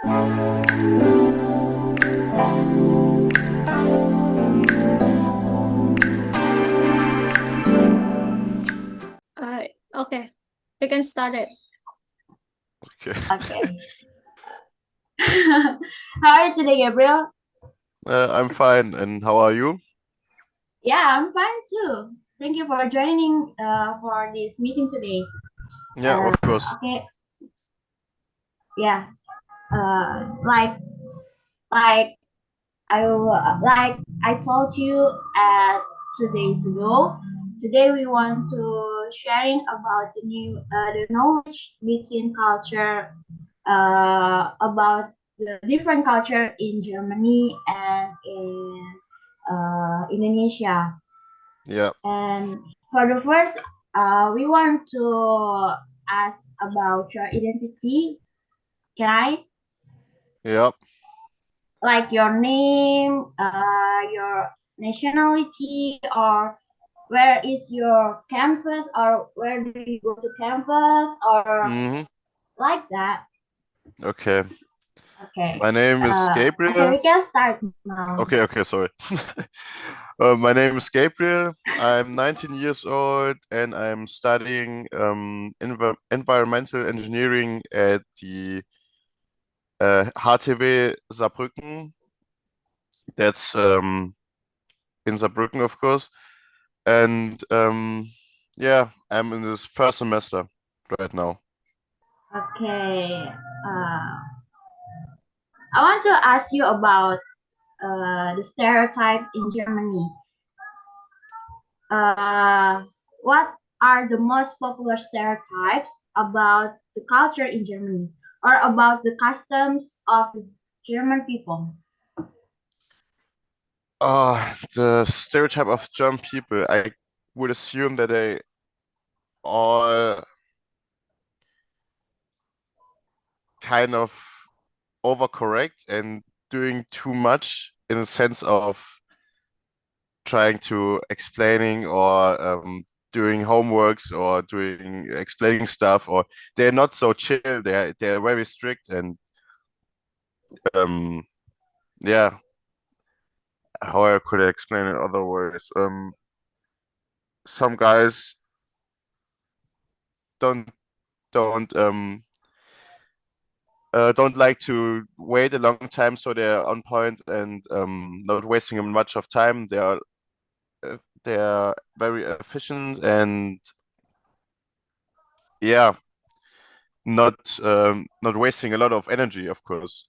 Okay, we can start it. Okay. Okay. How are you today, Gabriel? I'm fine. And how are you? Yeah, I'm fine too. Thank you for joining for this meeting today. Yeah, of course. Okay. Yeah. Like like I told you 2 days ago. Today we want to sharing about the knowledge between culture about the different culture in Germany and in Indonesia. Yeah. And for the first, we want to ask about your identity. Can I? Yeah. Like your name, your nationality, or where is your campus, or where do you go to campus, or Mm-hmm. like that. Okay. Okay. My name is Okay, Gabriel. we can start now. Okay, sorry. My name is Gabriel. I'm 19 years old and I'm studying environmental engineering at the HTW Saarbrücken. That's in Saarbrücken, of course. And yeah, I'm in this first semester right now. Okay. I want to ask you about the stereotype in Germany. Uh, what are the most popular stereotypes about the culture in Germany or about the customs of the German people? The stereotype of German people, I would assume that they all kind of overcorrect and doing too much in the sense of trying to explaining or doing homeworks or doing explaining stuff, or they're not so chill. They're very strict and um yeah, how could I explain it otherwise? Some guys don't don't um don't like to wait a long time, so they're on point and not wasting much of time. They are very efficient and yeah, not wasting a lot of energy, of course.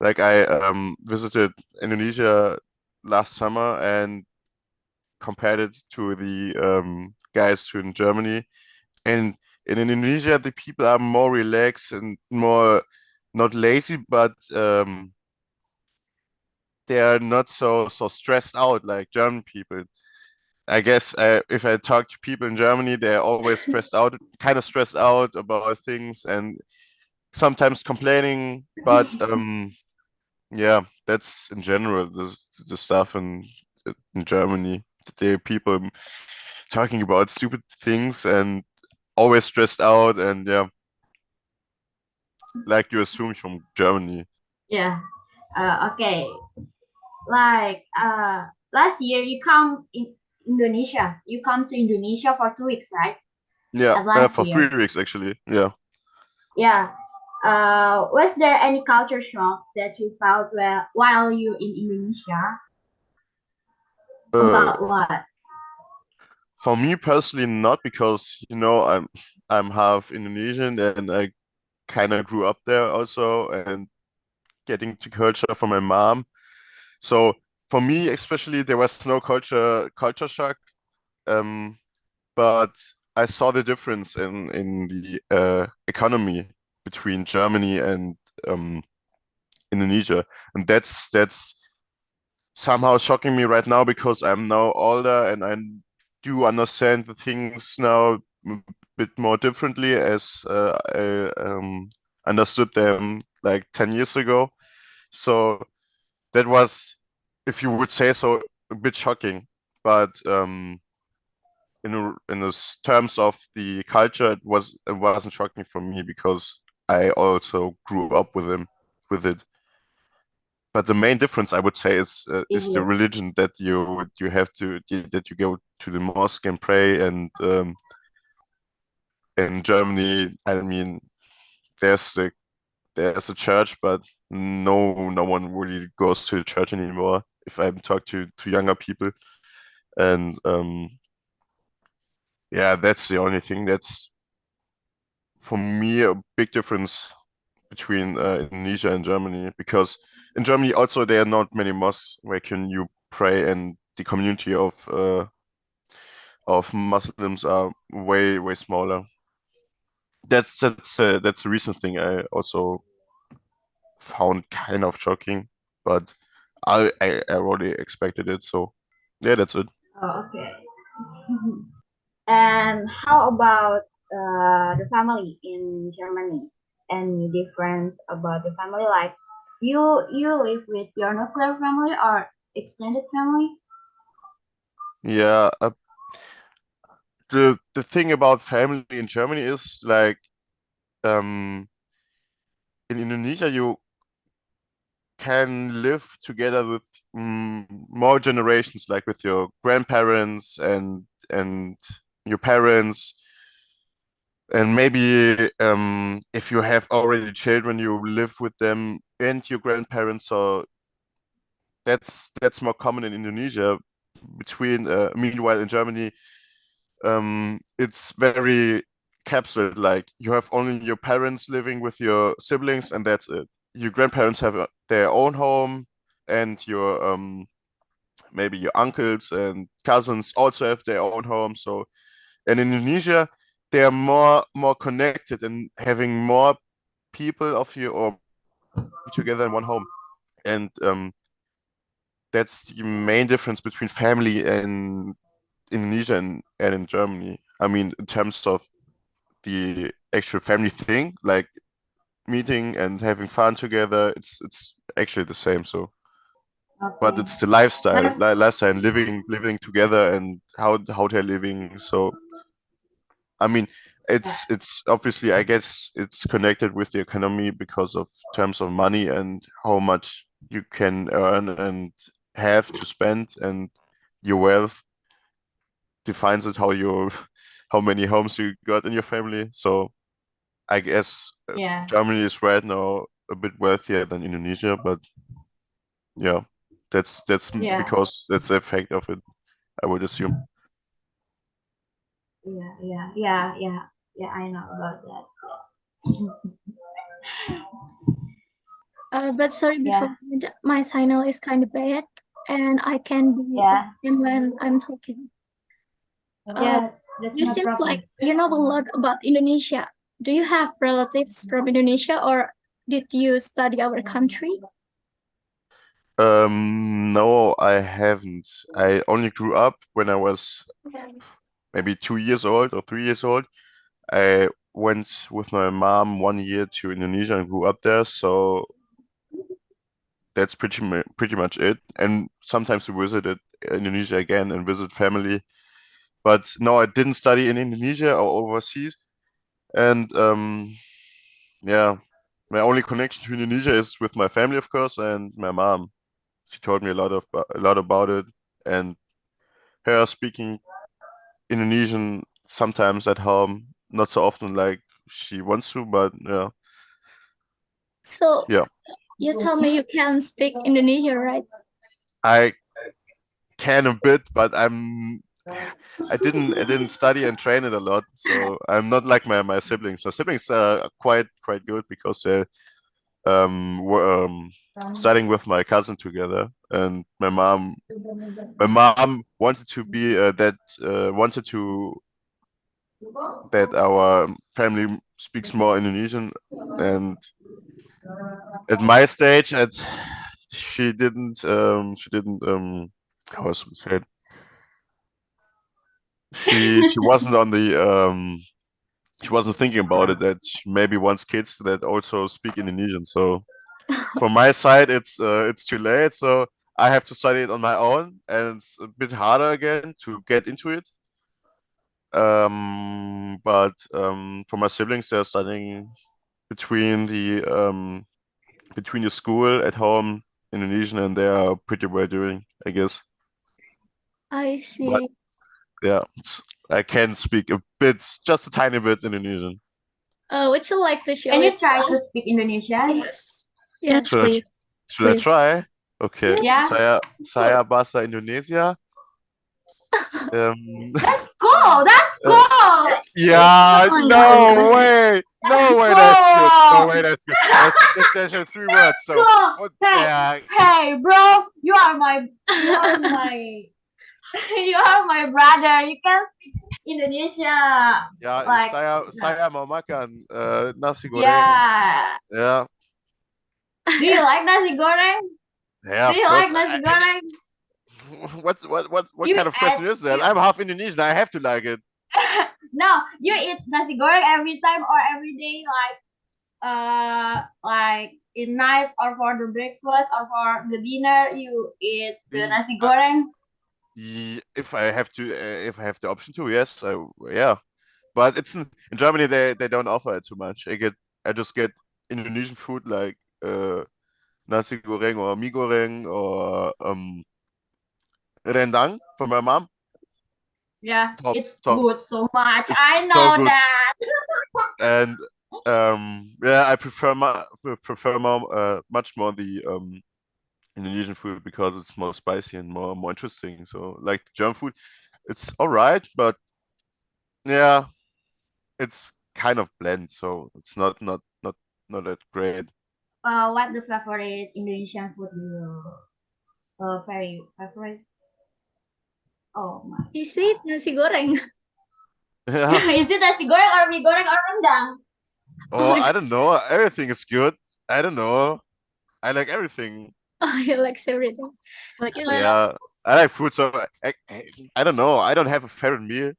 Like I visited Indonesia last summer and compared it to the guys in Germany. And in Indonesia, the people are more relaxed and more not lazy, but they are not so stressed out like German people. I guess if I talk to people in Germany, they're always stressed out, kind of stressed out about things and sometimes complaining. But yeah, that's in general the stuff in Germany. The people talking about stupid things and always stressed out, and yeah, like you assume from Germany. Yeah. Okay. Like last year you come in Indonesia. You come to Indonesia for 2 weeks, right? Yeah, At last for year. 3 weeks actually. Yeah. Yeah. Was there any culture shock that you felt while you in Indonesia? Uh, About what? for me personally, not because I'm half Indonesian and I kind of grew up there also and getting to culture from my mom. So for me, especially, there was no culture shock. Um, but I saw the difference in the economy between Germany and um, Indonesia, and that's somehow shocking me right now because I'm now older and I do understand the things now a bit more differently as I understood them like 10 years ago. So that was, if you would say so, a bit shocking. But in this terms of the culture, it wasn't shocking for me because I also grew up with him. with it. But the main difference, I would say, is the Easier. religion that you have to that you go to the mosque and pray. And in Germany, I mean, there's a church, but no one really goes to the church anymore. If I talk to younger people, and yeah, that's the only thing. That's for me a big difference between Indonesia and Germany, because in Germany also there are not many mosques where can you pray, and the community of Muslims are way smaller. That's a recent thing I also found kind of shocking, but I already expected it. So yeah, that's it. Oh, okay. And how about the family in Germany? Any difference about the family? Like you live with your nuclear family or extended family? Yeah, the thing about family in Germany is like um in Indonesia you can live together with more generations, like with your grandparents and your parents, and maybe if you have already children, you live with them and your grandparents. So that's more common in Indonesia. Meanwhile, in Germany, it's very capsular. Like you have only your parents living with your siblings, and that's it. Your grandparents have their own home, and your maybe your uncles and cousins also have their own home. So, and in Indonesia, they are more connected and having more people of you or together in one home. And that's the main difference between family in Indonesia and in Germany. I mean, in terms of the actual family thing, like meeting and having fun together, it's actually the same. So, but Okay. it's the lifestyle, But lifestyle, and living together and how they're living. So, I mean, it's obviously, I guess it's connected with the economy because of terms of money and how much you can earn and have to spend, and your wealth defines it how many homes you got in your family. So I guess yeah, Germany is right now a bit wealthier than Indonesia, but yeah, that's yeah, because that's the effect of it, I would assume. yeah. I know about that. But sorry, Yeah, before my signal is kind of bad, and I can be yeah, when I'm talking. yeah. That's You no seems like problem. you know a lot about Indonesia. Do you have relatives from Indonesia, or did you study our country? No, I haven't. I only grew up when I was maybe 2 years old or 3 years old. I went with my mom 1 year to Indonesia and grew up there, so that's pretty much it. And sometimes we visited Indonesia again and visit family. But no, I didn't study in Indonesia or overseas. And yeah, my only connection to Indonesia is with my family, of course, and my mom. She told me a lot about it, and her speaking Indonesian sometimes at home, not so often like she wants to, but yeah, So yeah. you tell me you can speak Indonesia, right? I can a bit, but I didn't study and train it a lot, so I'm not like my siblings. My siblings are quite good because they were studying with my cousin together, and my mom wanted to be wanted to that our family speaks more Indonesian, and at my stage, she didn't how was it said, she wasn't on the she wasn't thinking about it, that she maybe wants kids that also speak Indonesian. So from my side, it's too late. So I have to study it on my own, and it's a bit harder again to get into it. But for my siblings, they're studying between the between your school at home, Indonesian, and they are pretty well doing, I guess. I But see. yeah, I can speak a bit, just a tiny bit Indonesian. Would you like to show Can you it try to to us? speak Indonesian? Yes. Yes, Yes. Should I, please. should I Please. try? Okay. Yeah. Saya bahasa Indonesia. That's cool. That's cool. Yeah, Oh, no way. No way, that's good. No way, that's good. That's actually 3 words. So, Cool. what? Hey, Yeah, hey, bro, you are my you are my brother. You can speak Indonesia. yeah. Like, Saya mau makan nasi goreng. yeah. Yeah, Do you like nasi goreng? yeah. Do Of you course. like nasi goreng? What You kind of question is that? I'm half Indonesian. I have to like it. No, you eat nasi goreng every time or every day, like in night or for the breakfast or for the dinner, you eat the Mm, nasi goreng. If I have the option to, yes, yeah. But it's in Germany they don't offer it too much. I just get Indonesian food like nasi goreng or mie goreng or rendang from my mom. Yeah, Top, it's top. good so much. It's I so know good. that. And yeah, I prefer much more the Indonesian food because it's more spicy and more interesting. So like German food, it's all right, but yeah, it's kind of bland, so it's not that great. What the favorite Indonesian food you very favorite? Oh my. You see nasi goreng. Yeah. Is it nasi goreng or mie goreng or rendang? Oh, I don't know. Everything is good. I don't know. I like everything. Oh, he likes everything. Like, Yeah, I like food, so I don't know. I don't have a favorite meal.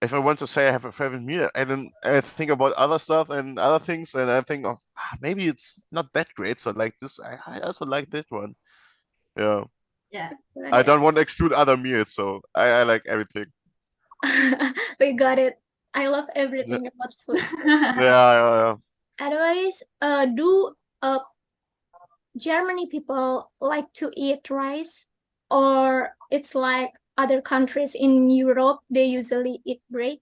If I want to say I have a favorite meal, I think about other stuff and other things, and I think, oh, maybe it's not that great. So like this, I also like this one. Yeah, Yeah. I don't want to exclude other meals, so I like everything. We got it. I love everything about food. Yeah. Otherwise, do Germany people like to eat rice, or it's like other countries in Europe, they usually eat bread?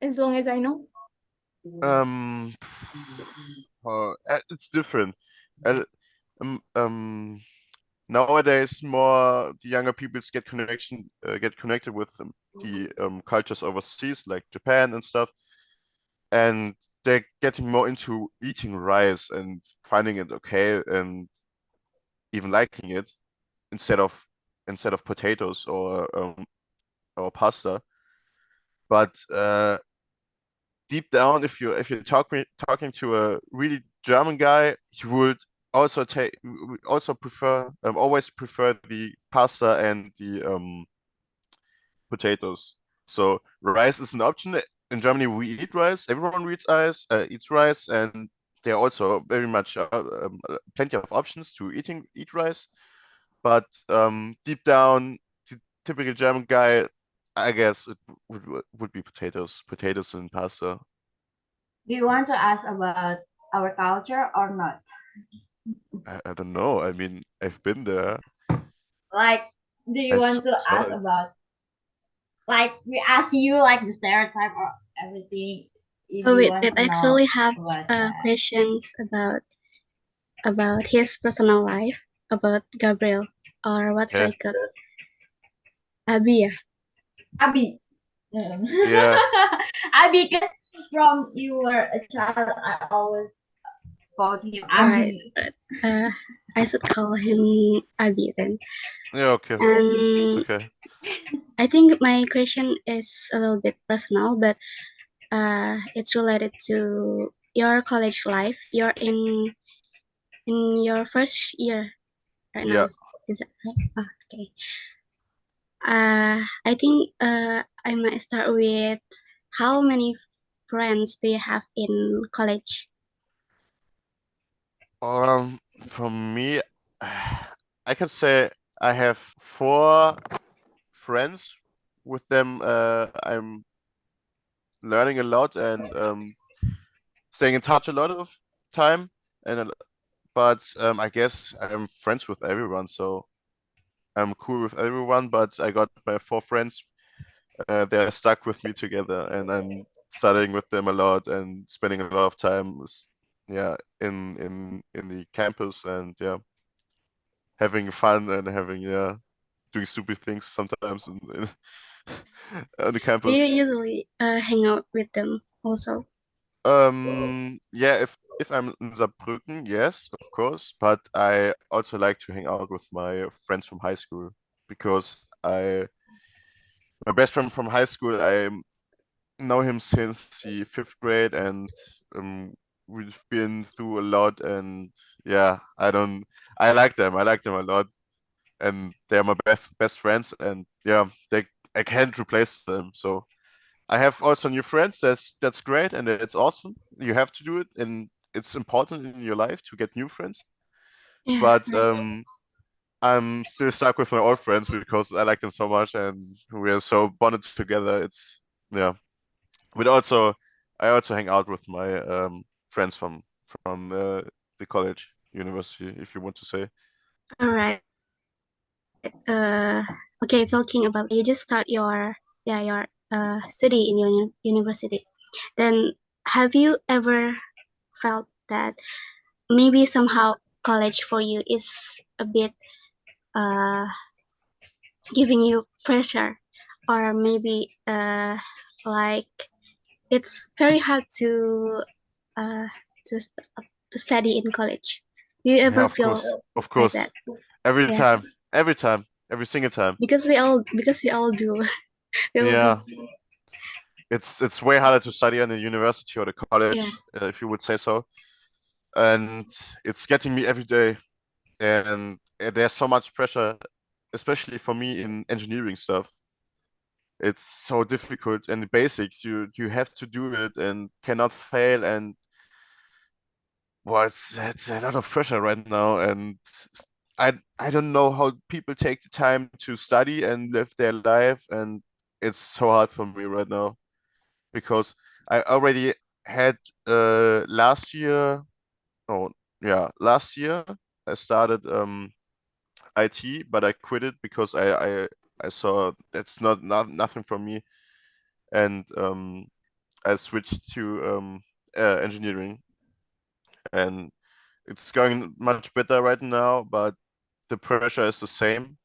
As long as I know. Um, it's different. Uh, Nowadays, more the younger people get connected with the cultures overseas, like Japan and stuff, and they're getting more into eating rice and finding it okay and even liking it instead of potatoes or pasta. But deep down, if you're talking to a really German guy, he would also prefer always prefer the pasta and the potatoes. So rice is an option. In Germany, we eat rice. Everyone eats rice, and there are also very much plenty of options to eat rice. But deep down, the typical German guy, I guess it would be potatoes and pasta. Do you want to ask about our culture or not? I don't know. I mean, I've been there. Like, do you I want to saw ask it. about, like, we ask you like the stereotype or everything? If oh you wait, want I to know actually have about that. questions about his personal life, about Gabriel, or what's Yeah. I called Abi, yeah. Abi. Yeah. Abi, because from you were a child, I always called him Abi. Right. I should call him Abi then. Yeah. Okay. And It's okay. I think my question is a little bit personal, but it's related to your college life. You're in your first year right now. Yeah. Is that right? Oh, okay. I think I might start with how many friends do you have in college? For me, I can say I have 4 friends. With them, I'm learning a lot and staying in touch a lot of time. And but I guess I'm friends with everyone, so I'm cool with everyone. But I got my 4 friends. They're stuck with me together, and I'm studying with them a lot and spending a lot of time, yeah, in the campus, and yeah, having fun and having doing stupid things sometimes on the Do you campus. usually hang out with them also? Yeah, if I'm in Saarbrücken, yes, of course, but I also like to hang out with my friends from high school because my best friend from high school, I know him since the 5th grade, and um, we've been through a lot, and yeah, I like them. I like them a lot, and they're my best friends, and yeah, I can't replace them. So I have also new friends. That's great, and it's awesome. You have to do it, and it's important in your life to get new friends. Yeah, But right. I'm still stuck with my old friends because I like them so much, and we are so bonded together. It's yeah. But also, I also hang out with my friends from the college, university, if you want to say. All right. Okay, talking about you just start your study in your university. Then have you ever felt that maybe somehow college for you is a bit uh giving you pressure, or maybe like it's very hard uh to st- to study in college? Do you Yeah, ever of feel course, of like course. that? Every Yeah, time, every time, every single time. because we all do. We all do. Yeah, it's way harder to study in the university or the Yeah. college, if you would say so. And it's getting me every day. And there's so much pressure, especially for me in engineering stuff. It's so difficult, and the basics you have to do it and cannot fail. And well, it's a lot of pressure right now, and I don't know how people take the time to study and live their life, and it's so hard for me right now because I already had last year. Oh, yeah, last year I started IT, but I quit it because I saw that's not nothing for me, and I switched to engineering, and it's going much better right now, but the pressure is the same,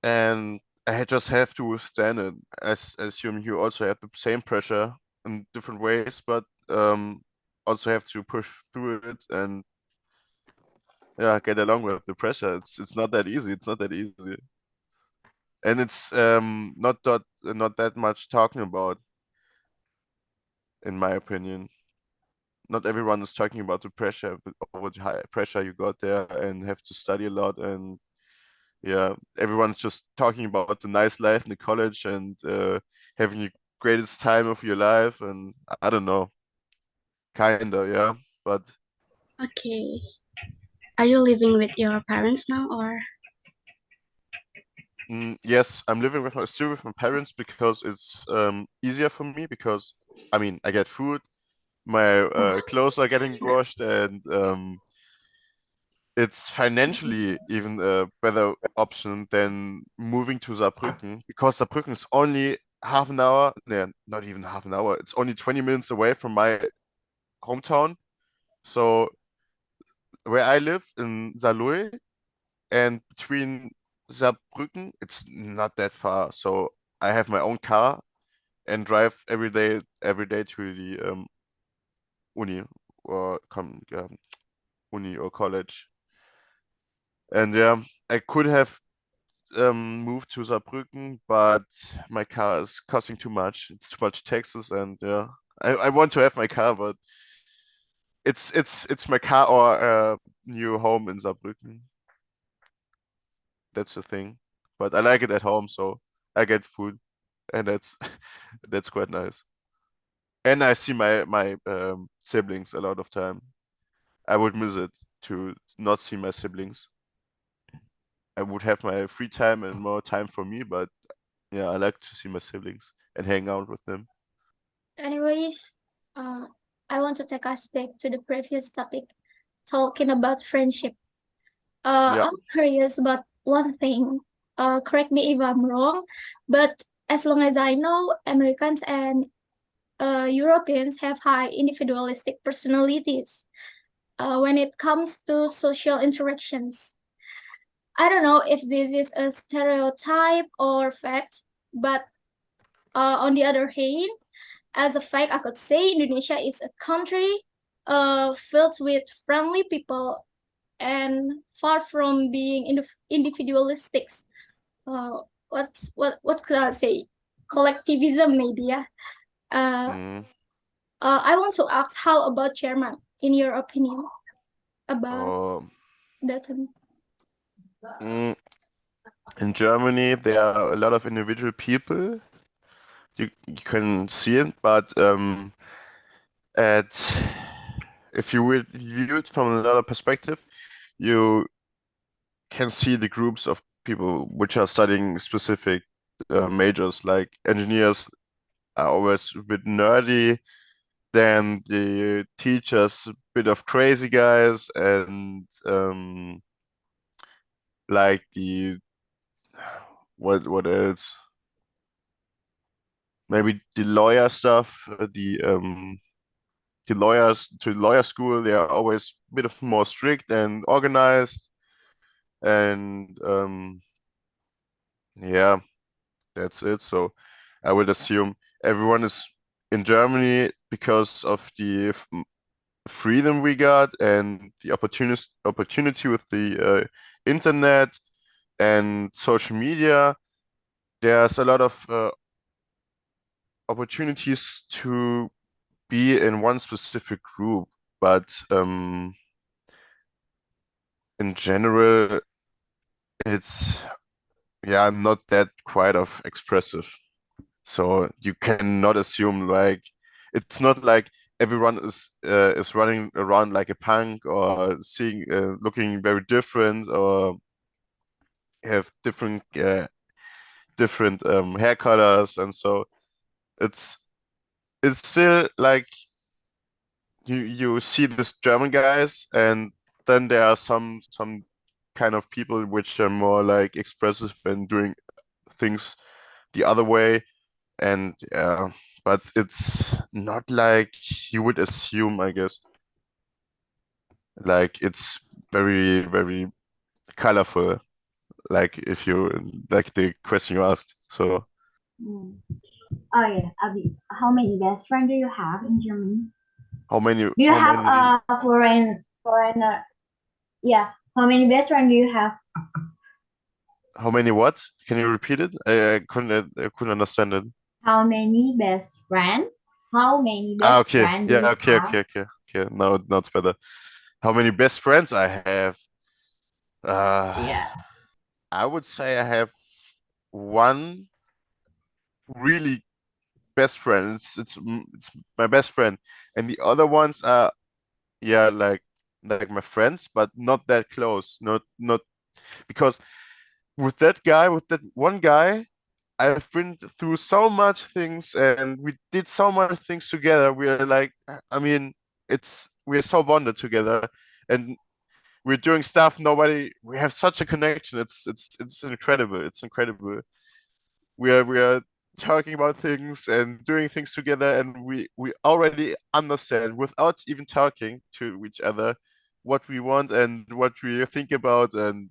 and I just have to withstand it. I assume you also have the same pressure in different ways, but also have to push through it and yeah, get along with the pressure. It's not that easy. It's not that easy. And it's not that much talking about, in my opinion. Not everyone is talking about the pressure, over the high pressure you got there and have to study a lot. And yeah, everyone's just talking about the nice life in the college and having the greatest time of your life. And I don't know, kinda, yeah. But Okay. Are you living with your parents now, or? yes, I'm living still with my parents because it's easier for me because I mean I get food, my clothes are getting washed, and it's financially even a better option than moving to Saarbrücken because Saarbrücken is only half an hour, no, not even half an hour. It's only 20 minutes away from my hometown. So where I live in Saarlouis and between Saarbrücken, it's not that far. So I have my own car and drive every day to the uni or uni or college. And yeah, I could have moved to Saarbrücken, but my car is costing too much. It's too much taxes, and yeah, I want to have my car, but it's my car or a new home in Saarbrücken. That's the thing. But I like it at home, so I get food, and that's that's quite nice. And I see my siblings a lot of time. I would miss it to not see my siblings. I would have my free time and more time for me, but yeah, I like to see my siblings and hang out with them. Anyways, I want to take us back to the previous topic. talking about friendship. Yeah. I'm curious about one thing. Correct me if I'm wrong, but as long as I know, Americans and Europeans have high individualistic personalities when it comes to social interactions. I don't know if this is a stereotype or fact, but on the other hand, as a fact, I could say Indonesia is a country filled with friendly people and far from being individualistic. What could I say? Collectivism, maybe. Yeah. Uh, Mm. I want to ask, how about German, in your opinion, about Um, that? mm, in Germany, there are a lot of individual people. You can see it, but at if you would view it from another perspective, you can see the groups of people which are studying specific majors, like engineers are always a bit nerdy. Then the teachers, a bit of crazy guys, and like the what else? Maybe the lawyer stuff, the lawyers to lawyer school, they are always a bit of more strict and organized, and yeah, that's it. So I would assume everyone is in Germany because of the freedom we got and the opportunity with the internet and social media. There's a lot of opportunities to be in one specific group, but in general, it's yeah not that quite of expressive. So you cannot assume like it's not like everyone is running around like a punk or seeing looking very different or have different hair colors, and so it's it's still like you see this German guys, and then there are some kind of people which are more like expressive and doing things the other way, and but it's not like you would assume, I guess. Like it's very colorful, like if you like the question you asked. So Mm. Oh yeah, Abi, how many best friends do you have in Germany? how many Do you how have many a foreigner? Yeah, how many best friends do you have? how many what? Can you repeat it? I couldn't understand it. How many best friends? How many Ah, best okay. friends do Yeah, you okay, have? okay, okay, okay. Now it's better. How many best friends I have? Uh, Yeah. I would say I have one really best friend. It's my best friend, and the other ones are yeah like my friends, but not that close. Not because with that one guy, I've been through so much things, and we did so much things together. We're like, I mean, we're so bonded together, and we're doing stuff nobody. We have such a connection. It's incredible. It's incredible. We are talking about things and doing things together, and we already understand without even talking to each other what we want and what we think about, and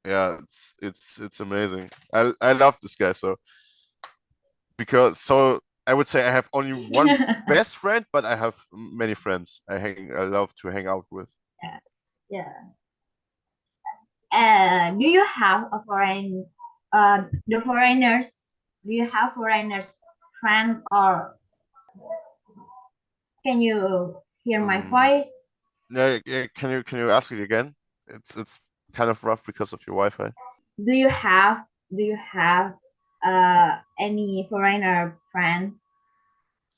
yeah, it's amazing. I love this guy so because so I would say I have only one best friend, but I have many friends I love to hang out with. Yeah. Do you have a the foreigners? Do you have foreigners friend, or can you hear my Mm, voice? yeah, can you ask it again? It's kind of rough because of your Wi-Fi. Do you have any foreigner friends,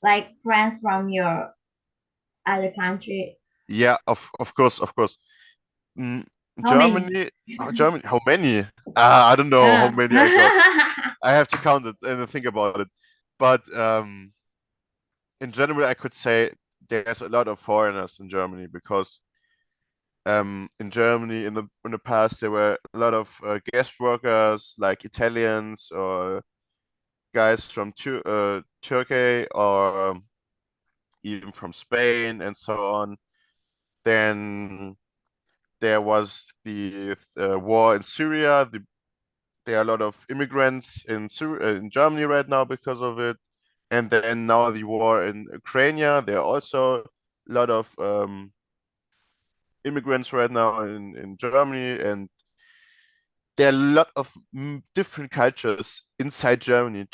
like friends from your other country? Yeah, of course, of course. Mm, How many? Germany. How many? I don't know how Uh. many I got. I have to count it and think about it. But in general, I could say there's a lot of foreigners in Germany because in Germany in the past there were a lot of guest workers like Italians or guys from Turkey or even from Spain and so on. Then there was the war in Syria. There are a lot of immigrants in Germany right now because of it. And then now the war in Ukraine. There are also a lot of immigrants right now in Germany, and there are a lot of different cultures inside Germany,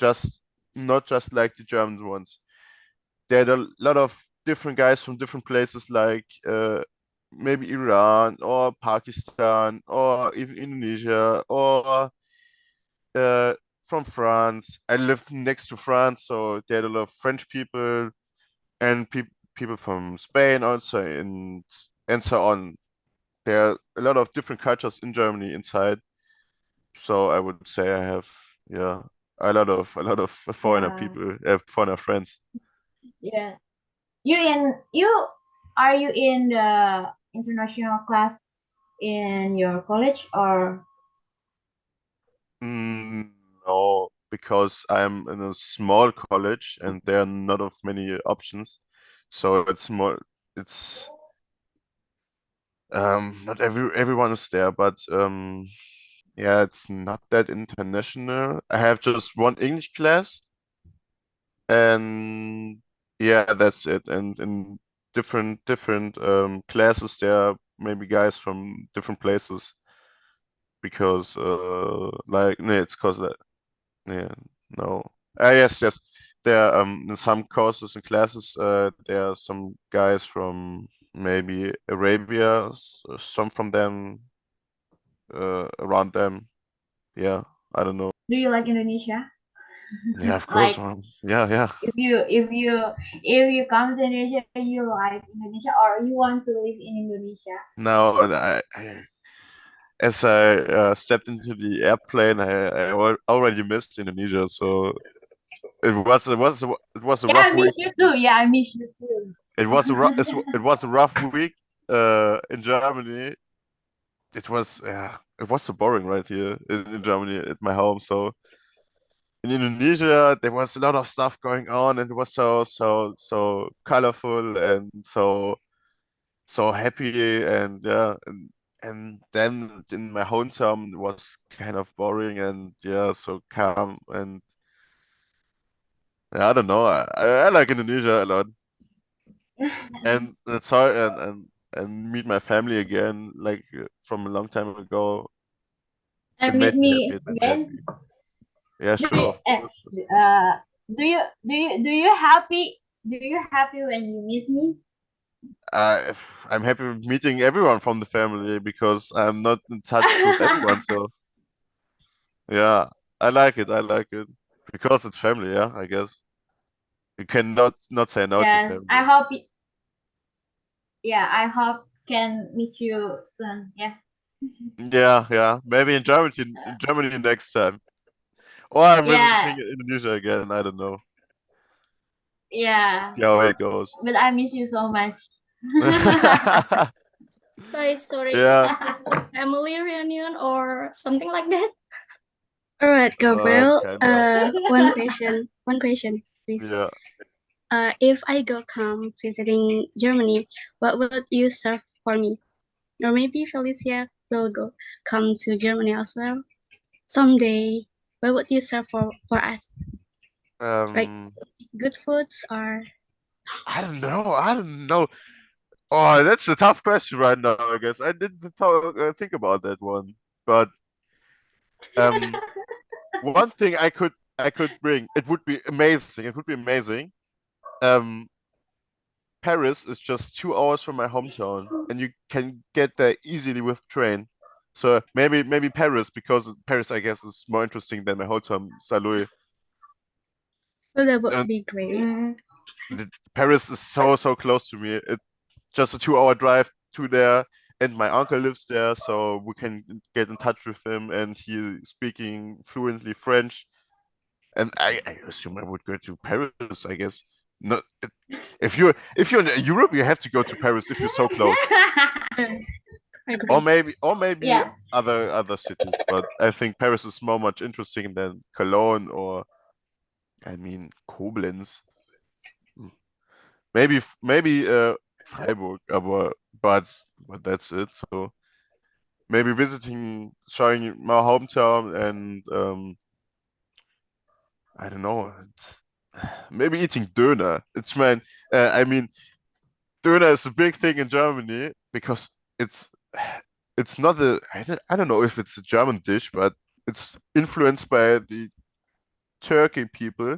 not just like the German ones. There are a lot of different guys from different places, like maybe Iran or Pakistan or even Indonesia or from France. I live next to France, so there are a lot of French people and people from Spain also, and so on. There are a lot of different cultures in Germany inside. So I would say I have a lot of foreigner Yeah. people, foreigner friends. Yeah. Are you in the international class in your college or? No, because I'm in a small college and there are not of many options. So it's not everyone is there, but yeah, it's not that international. I have just one English class and yeah, that's it. And in different classes there are maybe guys from different places because like no, it's cause that yeah, no. Yes. There are in some courses and classes there are some guys from maybe Arabia, some from them around them. Yeah, I don't know. Do you like Indonesia? Yeah, of course. Like Yeah. if you come to Indonesia, you like Indonesia or you want to live in Indonesia? Now, as I stepped into the airplane, I already missed Indonesia, so it was a Yeah, I rough week. miss you too. Yeah, I miss you too. It was a rough week in Germany. It was so boring right here in Germany at my home. So in Indonesia, there was a lot of stuff going on, and it was so colorful and so happy, and yeah, and then in my hometown it was kind of boring and yeah, so calm and yeah, I don't know. I like Indonesia a lot, and that's how and meet my family again, like from a long time ago. It And meet made me me happy. It made me again. happy. Yeah, Do sure, you, of course. do you happy when you meet me? I'm happy with meeting everyone from the family because I'm not in touch with everyone. So yeah, I like it. I like it because it's family. Yeah, I guess you cannot not say no to Yes, family. I hope can meet you soon. Yeah. Yeah. Maybe in Germany next time, or I'm Yeah, visiting Indonesia again. I don't know. yeah. See how it goes. But I miss you so much. Sorry, Yeah. is it family reunion or something like that? All right, Gabriel. Kinda. One question, please. Yeah. If I come visiting Germany, what would you serve for me? Or maybe Felicia will come to Germany as well someday. What would you serve for us? Like Um. good foods or I don't know. I don't know. Oh, that's a tough question right now, I guess. I didn't think about that one. But um, one thing I could bring, it would be amazing. It would be amazing. Um, Paris is just 2 hours from my hometown, and you can get there easily with train. So maybe Paris, because Paris, I guess, is more interesting than my hometown, Saint Louis. well, that would And be great. Paris is so close to me. It's just a 2 hour drive to there, and my uncle lives there, so we can get in touch with him, and he's speaking fluently French. And I assume I would go to Paris, I guess. No, if you're in Europe, you have to go to Paris if you're so close. Uh, Or Agree. maybe Yeah. other cities, but I think Paris is more much interesting than Cologne or I mean Koblenz. Hmm. Maybe Freiburg, but that's it. So maybe visiting, showing my hometown, and I don't know. Maybe eating döner. I mean, döner is a big thing in Germany because it's it's not I don't know if it's a German dish, but it's influenced by the Turkey people.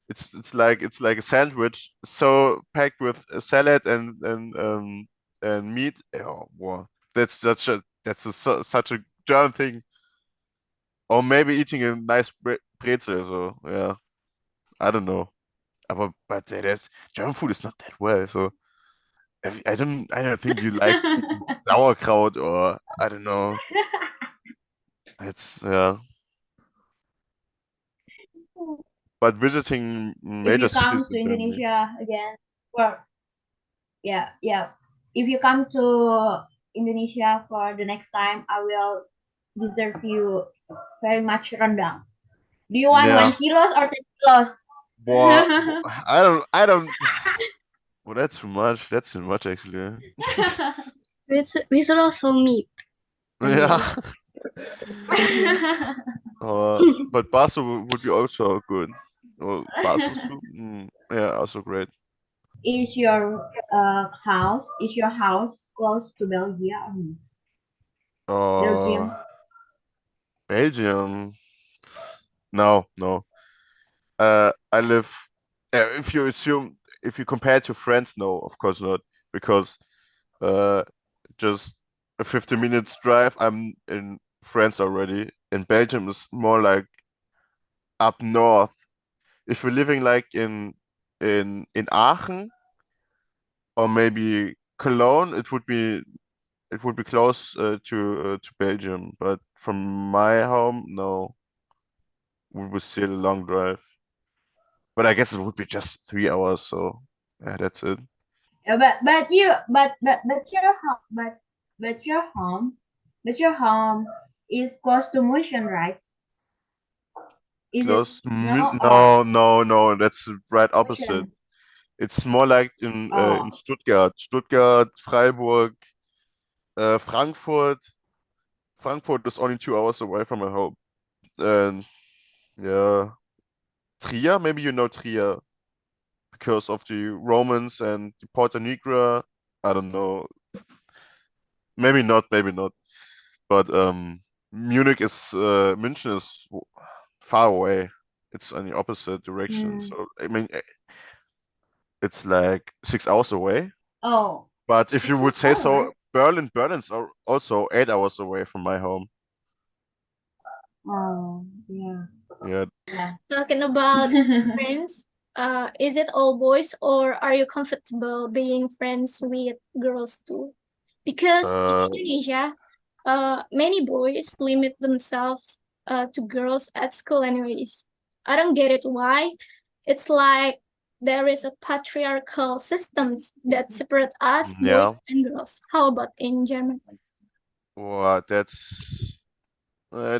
It's like a sandwich, so packed with a salad and meat. Oh, wow. Such a German thing. Or maybe eating a nice brezel. So yeah, I don't know. But there's German food is not that well. So I don't think you like eating sauerkraut or I don't know. It's yeah. But visiting If major you come cities to in Germany. Indonesia again, well, yeah. If you come to Indonesia for the next time, I will deserve you very much rendang. Do you want Yeah. 1 kilos or 10 kilos? Well, I don't. Well, that's too much. That's too much actually. We should also meet one Yeah. day. But basu would be also good. Well, basu soup. Yeah, also great. Is your house close to Belgium or not? Uh, Belgium. Belgium. No, no. I live. If you compare to France, no, of course not, because uh, just a 50 minutes drive, I'm in France already. And Belgium is more like up north. If you're living like in Aachen or maybe Cologne, it would be close to Belgium. But from my home, no, it was still a long drive. But I guess it would be just 3 hours, so yeah, that's it. But you but your home but your home is close to Motion, right? Is it Close? no or No, no, no. That's the right opposite. Motion? It's more like in Oh, Stuttgart, Freiburg, Frankfurt. Frankfurt is only 2 hours away from my home. And yeah, Trier. Maybe you know Trier because of the Romans and the Porta Nigra. I don't know. Maybe not. Maybe not. But München is far away. It's on the opposite direction. hmm. So I mean, it's like 6 hours away. Oh, But if you it's would not say far. so, Berlin's also 8 hours away from my home. Oh, yeah. Yeah. Yeah. Talking about friends, is it all boys or are you comfortable being friends with girls too? Because in Uh, Indonesia, many boys limit themselves to girls at school anyways. I don't get it why. It's like there is a patriarchal systems that separate us boys yeah. and girls. How about in Germany? Well, that's I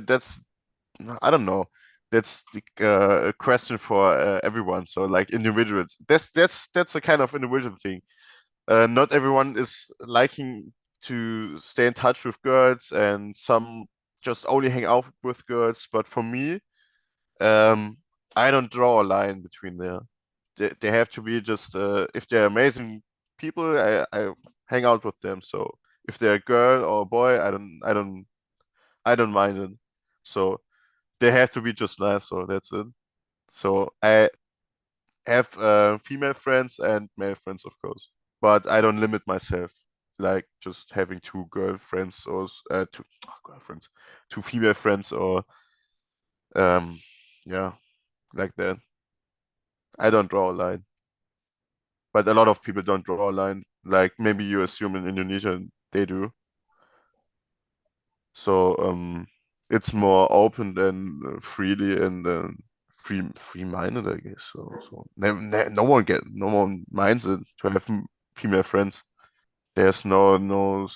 don't know. That's a question for everyone. So like individuals. That's a kind of individual thing. Not everyone is liking to stay in touch with girls, and some just only hang out with girls. But for me, Um, I don't draw a line between there. They have to be just if they're amazing people, I hang out with them. So if they're a girl or a boy, I don't mind it. So they have to be just nice. So that's it. So I have female friends and male friends, of course, but I don't limit myself like just having two girlfriends or two girlfriends, two female friends or um yeah like that. I don't draw a line. But a lot of people don't draw a line. Like maybe you assume in Indonesia they do. So it's more open and freely and free-minded, I guess. So no one minds it to have female friends. There's no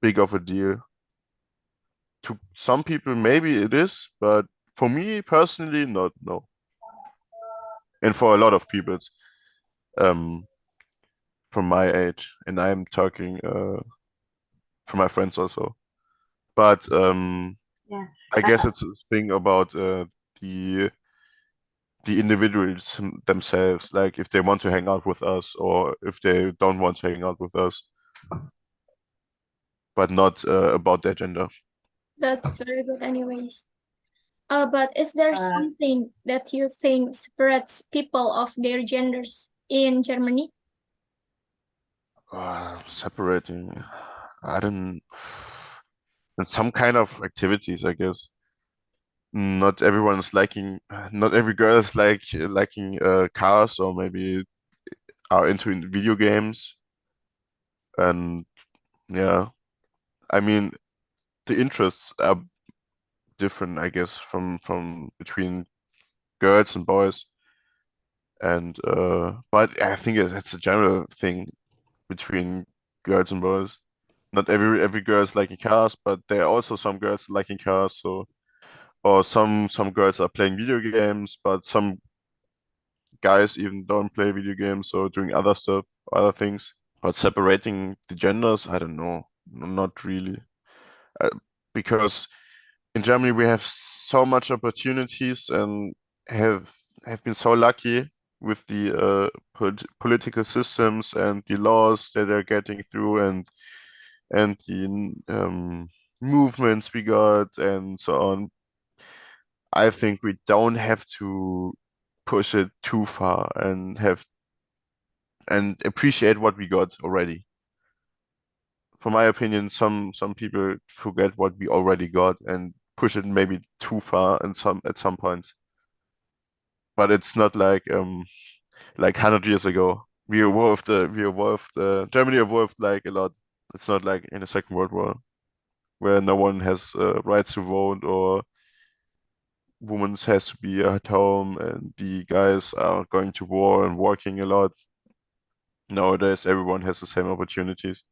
big of a deal. To some people, maybe it is, but for me personally, not no. And for a lot of people, it's from my age, and I'm talking for my friends also. But Yeah. I guess it's a thing about the individuals themselves, like if they want to hang out with us or if they don't want to hang out with us, but not about their gender. That's very good, anyways. But is there Uh, something that you think separates people of their genders in Germany? Separating, I don't, and some kind of activities, I guess. Not everyone is liking, not every girl is liking cars or maybe are into video games. And yeah, I mean, the interests are different, I guess, from between girls and boys. And but I think it's a general thing between girls and boys. Not every girl is liking cars, but there are also some girls liking cars. So, or some girls are playing video games, but some guys even don't play video games or doing other stuff, other things. But separating the genders, I don't know, not really, uh, because in Germany we have so much opportunities and have been so lucky with the political systems and the laws that are getting through and the movements we got and so on. I think we don't have to push it too far and appreciate what we got already. For my opinion, some people forget what we already got and push it maybe too far and at some points. But it's not like 100 years ago. Germany evolved like a lot. It's not like in the Second World War where no one has rights to vote or women has to be at home and the guys are going to war and working a lot. Nowadays, everyone has the same opportunities.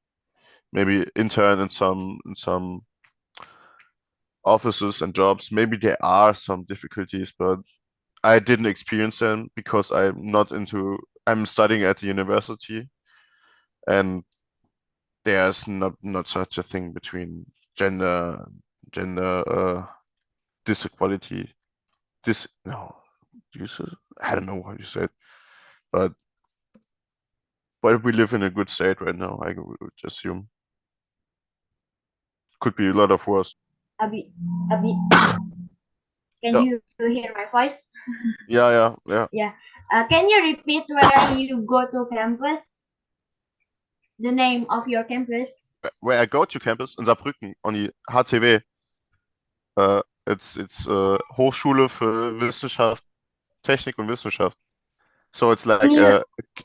Maybe intern in some offices and jobs. Maybe there are some difficulties, but I didn't experience them because I'm studying at the university and there's not such a thing between gender disequality. No, I don't know how you say it, but we live in a good state right now, I would assume. Could be a lot of worse. Abi, can Yeah. you hear my voice? Yeah. Yeah. Can you repeat where you go to campus? The name of your campus? Where I go to campus in Saarbrücken on the HTW. It's Hochschule für Wissenschaft, Technik und Wissenschaft. So it's like a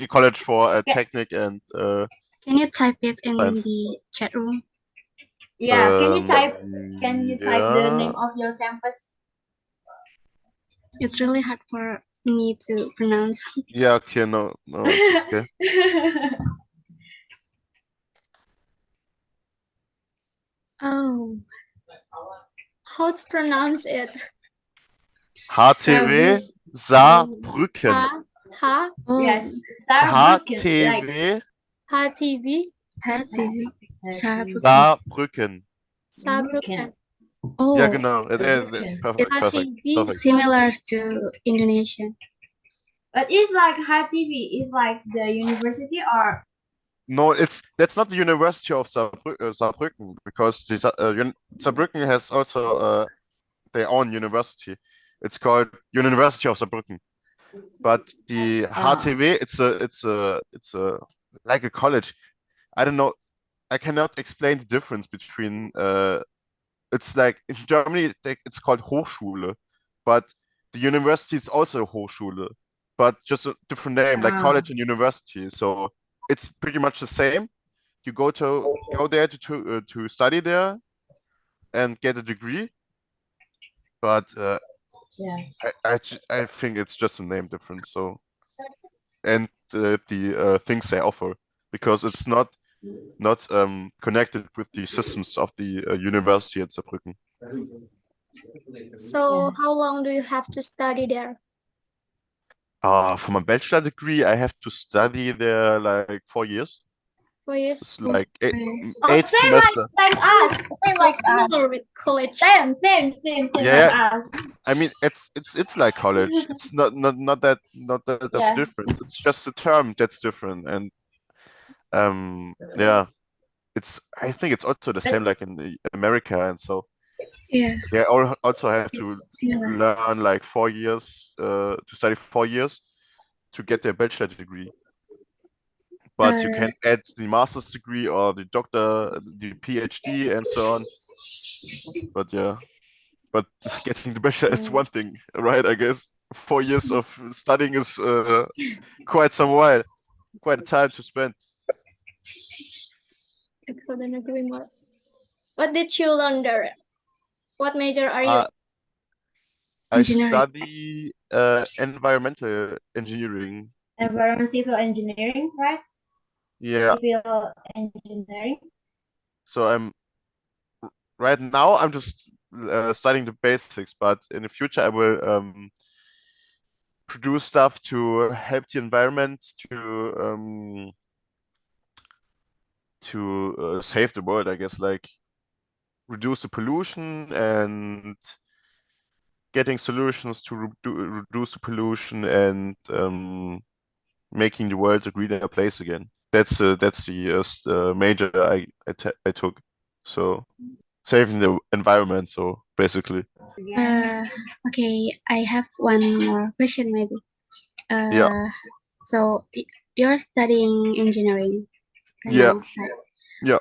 college for technique and Can you type it in science. the chat room? Yeah. Can you type the yeah. name of your campus? It's really hard for me to pronounce. Yeah, okay, no, it's okay. Oh, How to pronounce it? HTW Saarbrücken. oh, Yes. Saarbrücken. HTW HTV HTV. Saarbrücken. Saarbrücken. Saarbrücken. Oh, Yeah, genau. Perfect. HTV. similar to Indonesian. But it's like HTV is like the university or No, that's not the University of Saarbrücken because Saarbrücken has also their own university. It's called University of Saarbrücken. But the HTW, it's a like a college. I don't know. I cannot explain the difference between it's like in Germany it's called Hochschule, but the university is also Hochschule, but just a different name, like college and university. So it's pretty much the same. You go there to study there and get a degree, but I think it's just a name difference. So and the things they offer because it's not not connected with the systems of the university at Saarbrücken. So how long do you have to study there? For my bachelor degree, I have to study there like 4 years. 4 years? It's like Yes. eight Same like semester. us. Same So like us. similar with college. Same Yeah, like us. I mean it's like college. It's not that of Yeah. difference. It's just the term that's different, and yeah, I think it's also the same like in America, and so Yeah, they also have to it's similar. learn like 4 years to study 4 years to get their bachelor degree. But you Uh, can add the master's degree or the doctor, the PhD, and so on. But yeah, but getting the bachelor is one thing, right? I guess 4 years of studying is quite some while, quite a time to spend. I couldn't agree more. What did you learn there? What major are you? I Engineering. study environmental engineering. Environment civil engineering, right? Yeah. Civil engineering. So right now I'm just studying the basics, but in the future I will produce stuff to help the environment to save the world, I guess, like reduce the pollution and getting solutions to reduce the pollution and making the world a greener place again. That's the major I took. So saving the environment. So basically, Okay, I have one more question maybe. yeah, So you're studying engineering right yeah, now, right? yeah.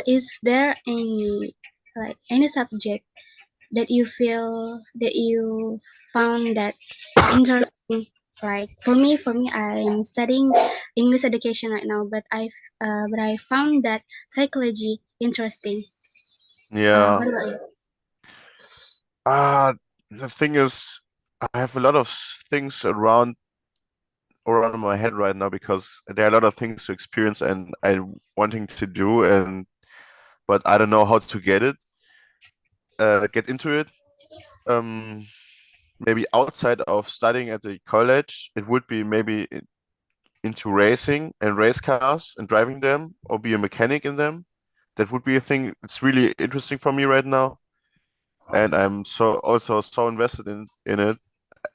Is there any subject that you feel that you found that interesting? Like for me, I'm studying English education right now, but I found that psychology interesting. Yeah. What about you? The thing is, I have a lot of things around my head right now because there are a lot of things to experience and I'm wanting to do, but I don't know how to get into it. Um, Maybe outside of studying at the college, it would be maybe into racing and race cars and driving them, or be a mechanic in them. That would be a thing. It's really interesting for me right now, and I'm also so invested in it.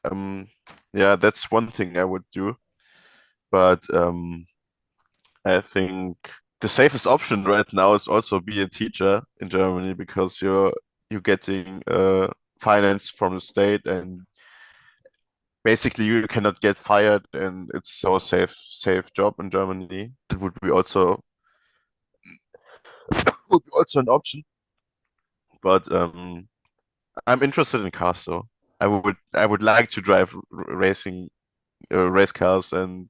Um, yeah, that's one thing I would do. But I think the safest option right now is also be a teacher in Germany because you're getting finance from the state, and basically you cannot get fired, and it's so safe job in Germany. That would be also an option. But I'm interested in cars, so I would like to drive racing race cars and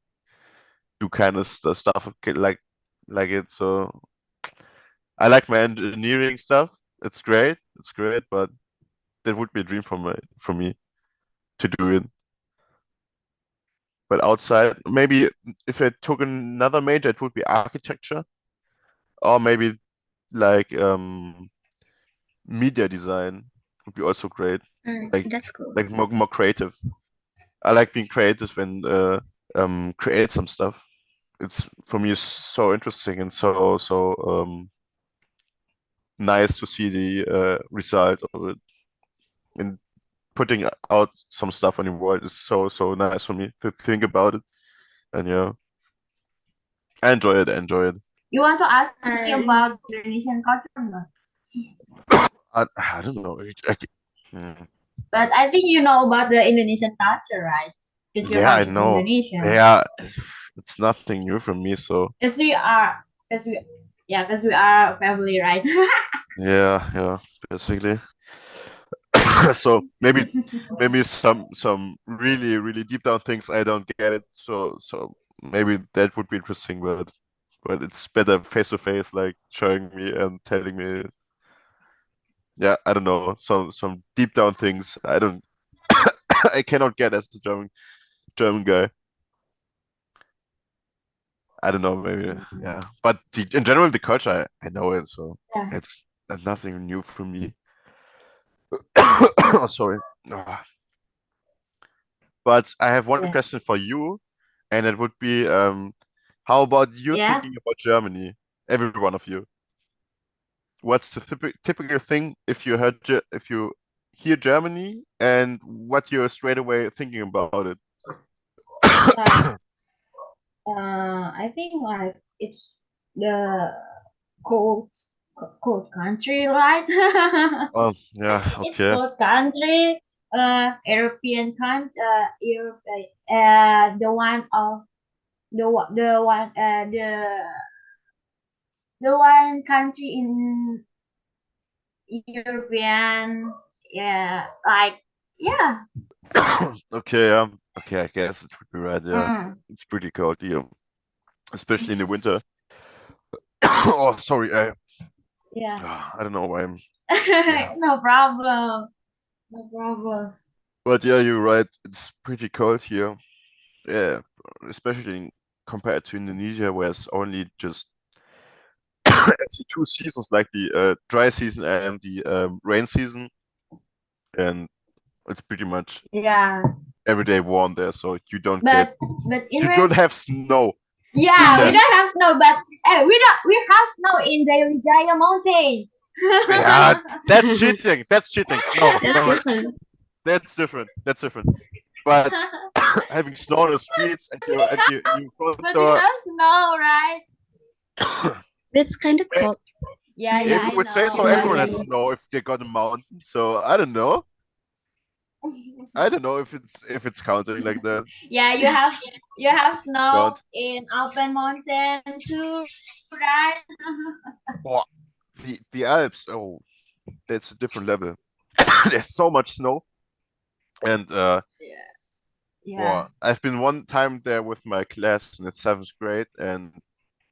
do kind of stuff like it. So I like my engineering stuff. It's great, but that would be a dream for me to do it. But outside, maybe if I took another major, it would be architecture, or maybe like media design would be also great. Like That's cool. like more creative. I like being creative and create some stuff. It's for me so interesting and so nice to see the result of it. And putting out some stuff on the world is so nice for me to think about it. And yeah, I enjoy it. I enjoy it. You want to ask me Uh, about Indonesian culture or not? I don't know. But I think you know about the Indonesian culture, right? Because your Yeah, I house is know. Indonesian. Yeah, it's nothing new for me. So Because we are, because we are family, right? yeah, basically. So maybe some really deep down things I don't get it. So maybe that would be interesting, but it's better face to face, like showing me and telling me. Yeah, I don't know, some deep down things I don't I cannot get as the German guy. I don't know, maybe yeah. But in general, the culture I know it, so Yeah. it's nothing new for me. Oh, sorry. Ah. But I have one Yeah. question for you, and it would be, how about you Yeah. thinking about Germany? Every one of you. What's the typical thing if you hear Germany, and what you're straight away thinking about it? Like, I think like it's the cold, cold country, right? Oh, yeah, It's okay. cold country, European country, Europe, the one of the one, the one country in European, yeah, like, yeah. Okay, yeah. Okay, I guess it would be right, yeah. Mm, It's pretty cold here, especially in the winter. Oh, sorry, yeah. I don't know why yeah. No problem. No problem. But yeah, you're right. It's pretty cold here. Yeah, especially compared to Indonesia, where it's only just actually two seasons, like the dry season and the rain season, and it's pretty much Yeah. every day warm there, so you don't But in you don't have snow. yeah, we Yeah. don't have snow, but we have snow in the Jaya Mountain. Yeah, that's cheating. That's cheating. No, That's no, different. that's different. That's different. But having snow on the streets and your front But we door, have snow, right? That's kind of cold. Yeah, if yeah, you I would say know. so, everyone has Yeah. snow if they got a mountain. So I don't know. I don't know if it's counting like that. Yeah, you have snow Count. in Alpen Mountain too, right? Oh, the Alps. Oh, that's a different level. There's so much snow, and Yeah. well, I've been one time there with my class in the 7th grade, and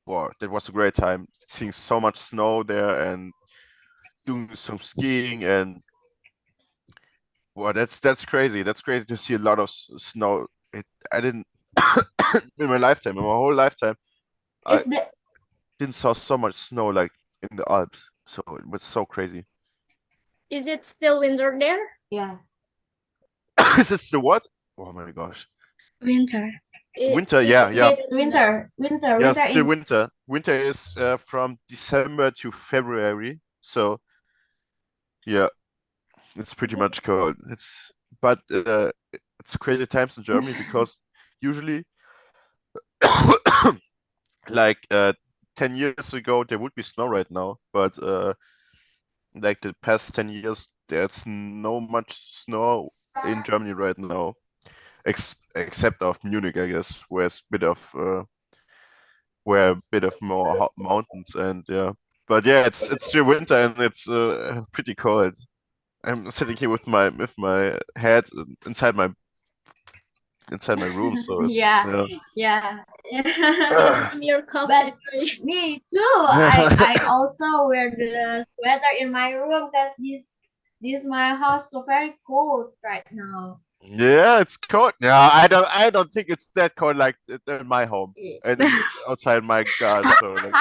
well, that was a great time seeing so much snow there and doing some skiing, and well, that's crazy. That's crazy to see a lot of snow. I didn't in my lifetime, in my whole lifetime, I Is the didn't saw so much snow like in the Alps. So it was so crazy. Is it still winter there? yeah. Is this the what? Oh my gosh. Winter. Winter, yeah. It's winter. Yeah, Winter still in winter. Winter is from December to February. So yeah, it's pretty much cold. But it's crazy times in Germany because usually like 10 years ago there would be snow right now, but like the past 10 years there's no much snow in Germany right now, except of Munich, I guess, where a bit of more hot mountains, and yeah. But yeah, it's still winter and it's pretty cold. I'm sitting here with my head inside my room, so it's yeah. yeah. Your cups But actually. me too. I also wear the sweater in my room because this my house so very cold right now. Yeah, it's cold. Yeah, I don't think it's that cold like in my home and outside my garden. So like,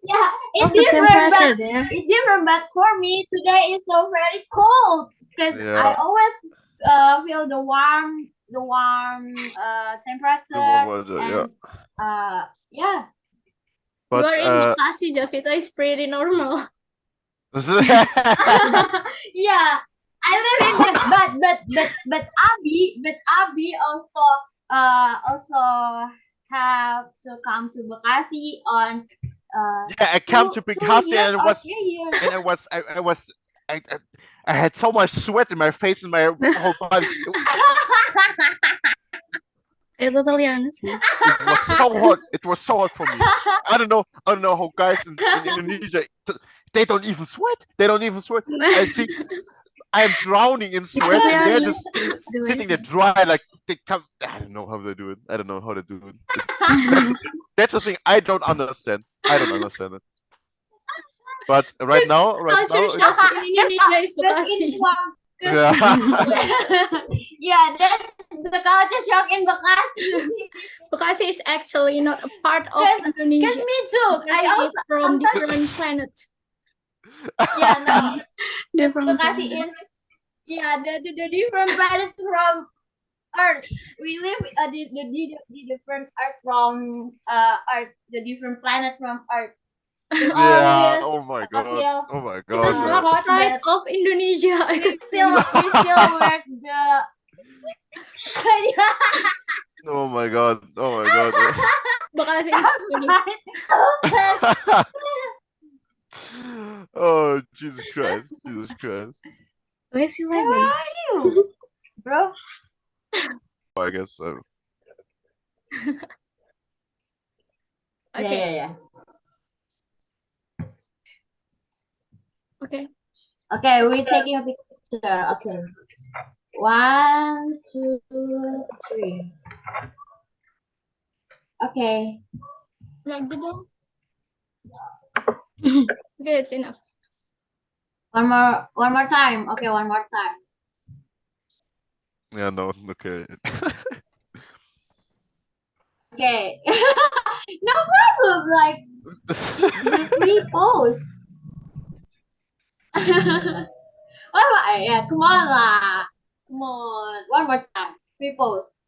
Yeah, What's it's the different, temperature but there? it's different. But for me today is so very cold because I yeah, always feel the warm the temperature warm weather, yeah. and yeah. You But are in Bekasi, Javita is pretty normal. Yeah, I live in this, but Abi also have to come to Bekasi on yeah, I come to Bekasi and it was 3 years. and I had so much sweat in my face and my whole body. I totally understand. It was so hot. It was so hot for me. I don't know how guys in Indonesia they don't even sweat. They don't even sweat. I see. I am drowning in sweat, Because we and are they're used just to the sitting there winter. dry, like they come. I don't know how they do it. I don't know how they do it. That's the thing I don't understand. I don't understand it. But right now, Culture shock in Indonesia is That's Bekasi. in one. yeah. Yeah, that's the culture shock in Bekasi? Bekasi is actually not a part of Because Indonesia. me too. I Bekasi also is from different planet. yeah no. Different Bekasi is the different planets from Earth. We live the different Earth from Earth. The different planet from Earth. It's Yeah. always Oh my a god. feel Oh my It's a gosh. dark hot side that of Indonesia. we still wear the Oh my god. Oh my god. Bekasi is funny. Oh, Jesus Christ. Jesus Christ. Where's you Where living? are you, bro? I guess Okay. Yeah. Okay. Okay, we're taking a picture. Okay. 1, 2, 3. Okay. Like the dog. Okay, it's enough. One more time. Okay, one more time. yeah, no, okay. Okay. No problem. Like the free pose. Yeah, come on lah. Come on. One more time. Free pose.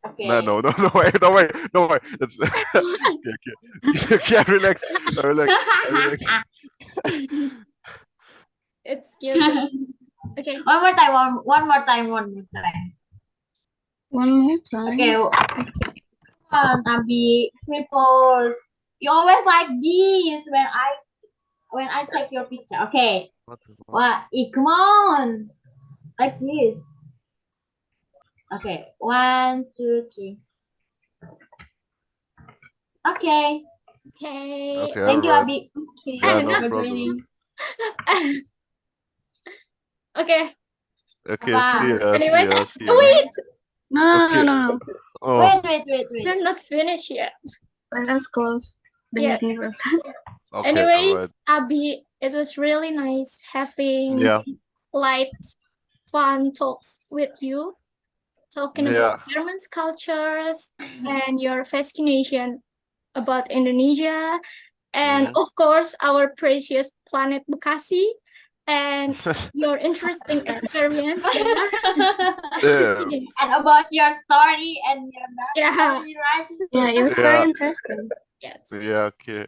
Okay. No, wait, no, wait. That's okay, relax. It's cute. Okay. One more time. One more time. One more time. Okay. Come on, Abi. Free pose. You always like this when I take your picture. Okay. What? Come on. Like this. Okay. 1, 2, 3. Okay. Okay. Thank you, alright. Abi. Yeah, no for problem. joining. Okay. Okay, Bye. see ya, Anyways, see ya. wait. No, Okay. no. Oh, Wait. We're not finished yet. Let us close the Yeah. meeting first. okay, Anyways, alright. Abi, it was really nice having Yeah, light, fun talks with you, talking yeah. about German's cultures and your fascination about Indonesia, and of course our precious planet Bekasi and your interesting experience there. Yeah. And about your story and your Yeah. story, right? Yeah, it was Yeah. very interesting. Yes. Yeah, okay.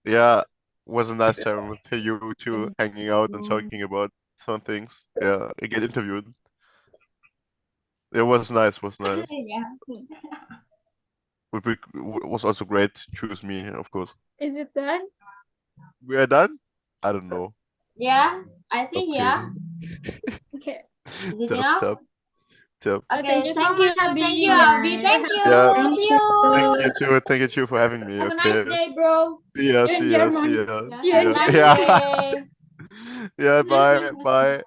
Yeah, was a nice time with you two hanging out and talking about some things. Yeah, I get interviewed. It was nice, Yeah. It was also great to choose me, of course. Is it done? We are done? I don't know. Yeah, I think Okay. yeah. Okay. Is it Tap, enough? tap. Okay, Thank you so much, Abi. Thank you, Abi. Thank you. Yeah. Thank See you. you. Thank you too for having me. Have a Okay. nice day, bro. See ya, See you in see ya, German. see ya. Yeah, See have a ya. nice Yeah. day. Yeah, bye.